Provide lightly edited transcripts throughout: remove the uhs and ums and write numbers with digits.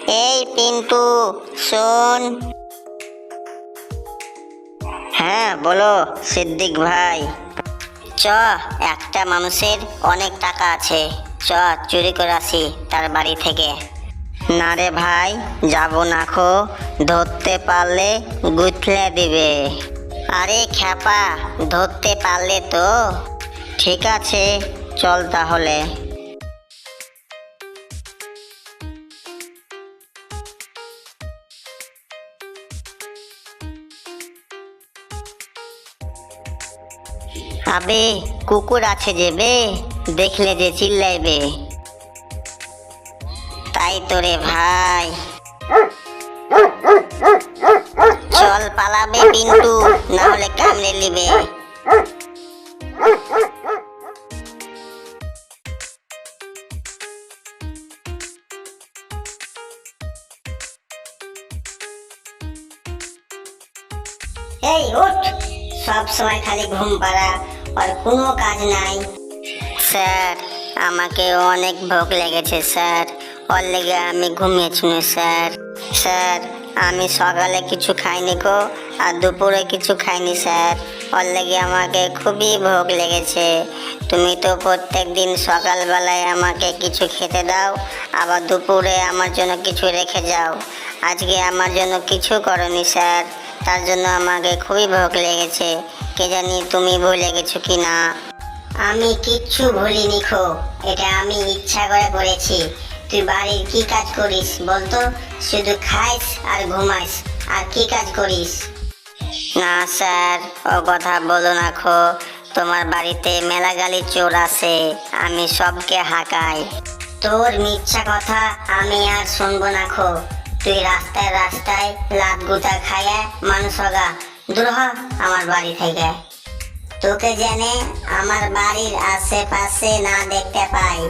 এই পিন্টু, শোন। হ্যাঁ বলো সিদ্দিক ভাই। চ, একটা মানুষের অনেক টাকা আছে, চ চুরি করে আসি তার বাড়ি থেকে। না রে ভাই, যাব না খো, ধরতে পারলে গুতলে দিবে। আরে খ্যাপা, ধরতে পারলে তো। ঠিক আছে, চল তাহলে। আবে কুকুর আছে যে বে, দেখলে যে চিল্লাইবে। তাই তো রে ভাই। চল পালাবে পিন্টু, না হলে কামড়ে নিবে। এই উঠ, সব সময় খালি ঘুম পাড়া আর কোনো কাজ নাই। স্যার, আমাকে অনেক ভোগ লেগেছে স্যার, ওর লেগে আমি ঘুমিয়েছি স্যার। স্যার, আমি সকালে কিছু খাইনি গো, আর দুপুরে কিছু খাইনি স্যার, ওর লেগে আমাকে খুবই ভোগ লেগেছে। তুমি তো প্রত্যেক দিন সকালবেলায় আমাকে কিছু খেতে দাও, আবার দুপুরে আমার জন্য কিছু রেখে যাও। আজকে আমার জন্য কিছু করনি স্যার, তার জন্য আমাকে খুবই ভোগ লেগেছে। কে জানি তুমি ভুলে গেছো কি না। আমি কিচ্ছু ভুলিনি খো, এটা আমি ইচ্ছা করে করেছি। তুই বাড়ির কি কাজ করিস বলতো? শুধু খাইস আর ঘুমাইস, আর কি কাজ করিস? না স্যার, ও কথা বলো না খো, তোমার বাড়িতে মেলা গালি চোর আছে, আমি সবকে হাঁকাই। তোর মিথ্যা কথা আমি আর শুনবো না খো। তুই রাস্তায় রাস্তায় লাত গুতা খাইয়া মানুষ হগা, দূর হ আমার বাড়ি থেকে। তোকে জেনে আমার বাড়ির আশেপাশে না দেখতে পাই।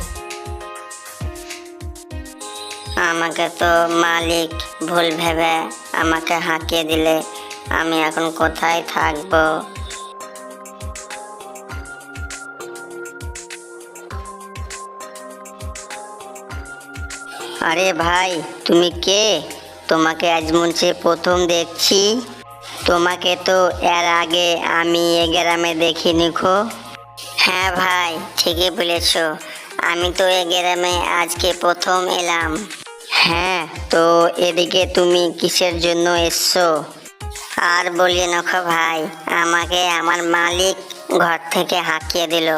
আমাকে তো মালিক ভুল ভেবে আমাকে হাঁকিয়ে দিলে, আমি এখন কোথায় থাকবো? আরে ভাই, তুমি কে? তোমাকে আজ মঞ্চে প্রথম দেখছি। তোমাকে তো এর আগে আমি এ গ্রামে দেখিনি খো। হ্যাঁ ভাই, ঠিকই বলেছ, আমি তো এ গ্রামে আজকে প্রথম এলাম। হ্যাঁ, তো এদিকে তুমি কিসের জন্য এসছো? আর বলিয়ে নখো ভাই, আমাকে আমার মালিক ঘর থেকে হাঁকিয়ে দিল।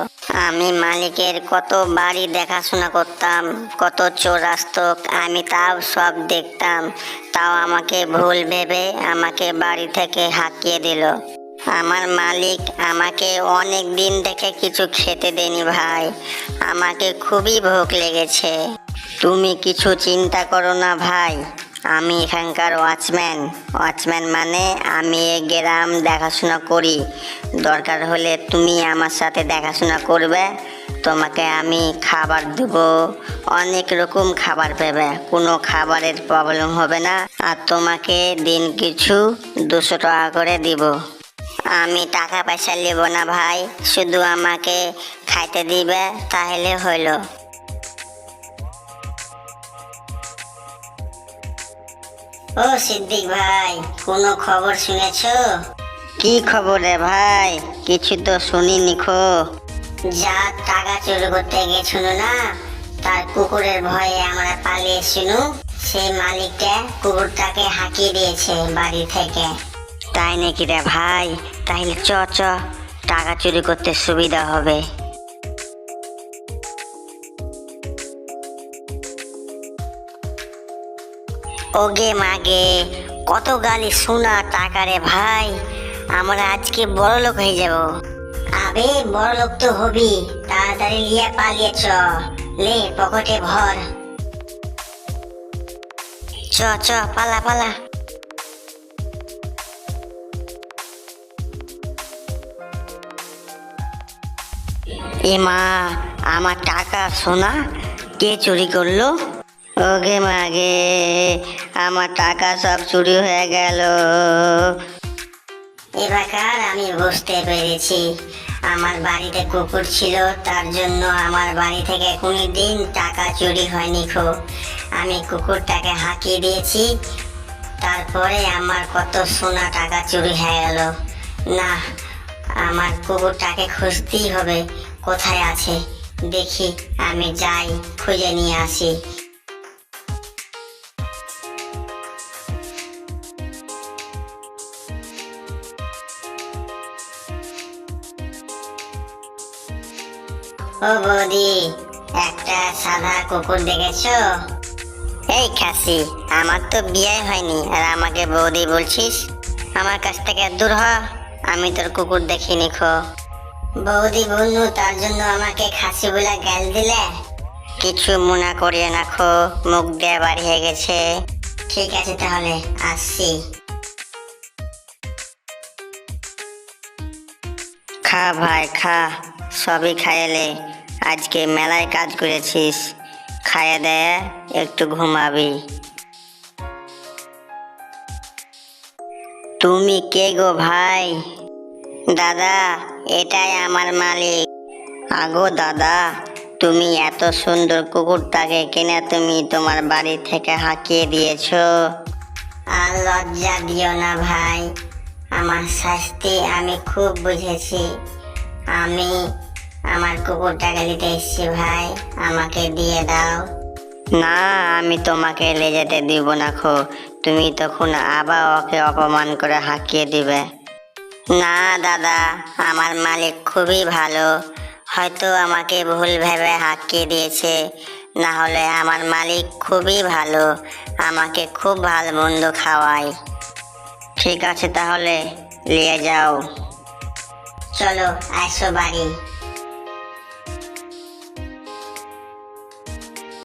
আমি মালিকের কত বাড়ি দেখাশোনা করতাম, কত চোর আসতো, আমি তাও সব দেখতাম, তাও আমাকে ভুল ভেবে আমাকে বাড়ি থেকে হাঁকিয়ে দিল। আমার মালিক আমাকে অনেক দিন থেকে কিছু খেতে দেনি ভাই, আমাকে খুবই ভোগ লেগেছে। তুমি কিছু চিন্তা করো না ভাই, আমি এখানকার ওয়াচম্যান। ওয়াচম্যান মানে আমি এই গ্রাম দেখাশোনা করি। দরকার হলে তুমি আমার সাথে দেখাশোনা করবে, তোমাকে আমি খাবার দেব, অনেক রকম খাবার পাবে, কোনো খাবারের প্রবলেম হবে না। আর তোমাকে দিন কিছু 200 টাকা করে দিব। আমি টাকা পয়সা নেব না ভাই, শুধু আমাকে খাইতে দিবে তাহলে হইলো। ও সিদ্দিক ভাই, কোনো খবর শুনেছো? কি খবর রে ভাই? কিছু তো শুনিনি খো। যা টাকা চুরি করতে গেছিল না, তার কুকুরের ভয়ে আমরা পালিয়ে শুনু, সেই মালিকটা কুকুরটাকে হাঁকিয়ে দিয়েছে বাড়ি থেকে। তাই নাকি রে ভাই? তাহলে চ চ, টাকা চুরি করতে সুবিধা হবে। ওগে মাগে, কত গালি শোনা টাকা রে ভাই, আমরা আজকে বড় লোক হয়ে যাব। আবে বড় লোক তো হবি, তাড়াতাড়ি নিয়ে পালিয়ে চ, লে পকেটে ভর। চ চ, পালা পালা। এ মা, আমার টাকা সোনা কে চুরি করলো? ওগে মাগে, আমার টাকা সব চুরি হয়ে গেল। এবার আমি বুঝতে পেরেছি, আমার বাড়িতে কুকুর ছিল, তার জন্য আমার বাড়ি থেকে কোনোদিন টাকা চুরি হয়নি খো। আমি কুকুরটাকে হাঁকিয়ে দিয়েছি, তারপরে আমার কত সোনা টাকা চুরি হয়ে গেল। না, আমার কুকুরটাকে খুঁজতেই হবে, কোথায় আছে দেখি, আমি যাই খুঁজে নিয়ে আসি। ও বৌদি, একটা সাদা কুকুর দেখেছো? এই খাসি, আমার তো বিয়ে হয়নি আর আমাকে বৌদি বলছিস? আমার কাছ থেকে দূর হ, আমি তোর কুকুর দেখিনি খো। বৌদি বললু তার জন্য আমাকে খাসি বলে গাল দিলে? কিছু মনে করিয়ে না খো, মুখ দিয়ে বাড়িয়ে গেছে। ঠিক আছে তাহলে আসছি। খা ভাই খা, সবই খাইলে, আজকে মেলায় কাজ করেছিস, খাইয়ে দে একটু ঘুমাবি। তুমি কে গো ভাই? দাদা, এটাই আমার মালিক। আগো দাদা, তুমি এত সুন্দর কুকুরটাকে কিনে তুমি তোমার বাড়ি থেকে হাঁকিয়ে দিয়েছো। আর লজ্জা দিও না ভাই, আমার শাস্তি আমি খুব বুঝেছি। আমি আমার কুকুরটাকে নিতে এসেছি ভাই, আমাকে দিয়ে দাও। না, আমি তোমাকে নিয়ে যেতে দিব না খো, তুমি তখন আবার ওকে অপমান করে হাঁকিয়ে দিবে। না দাদা, আমার মালিক খুবই ভালো, হয়তো আমাকে ভুল ভেবে হাঁকিয়ে দিয়েছে, না হলে আমার মালিক খুবই ভালো, আমাকে খুব ভালো মন্দ খাওয়ায়। ঠিক আছে তাহলে নিয়ে যাও। চলো আসো বাড়ি।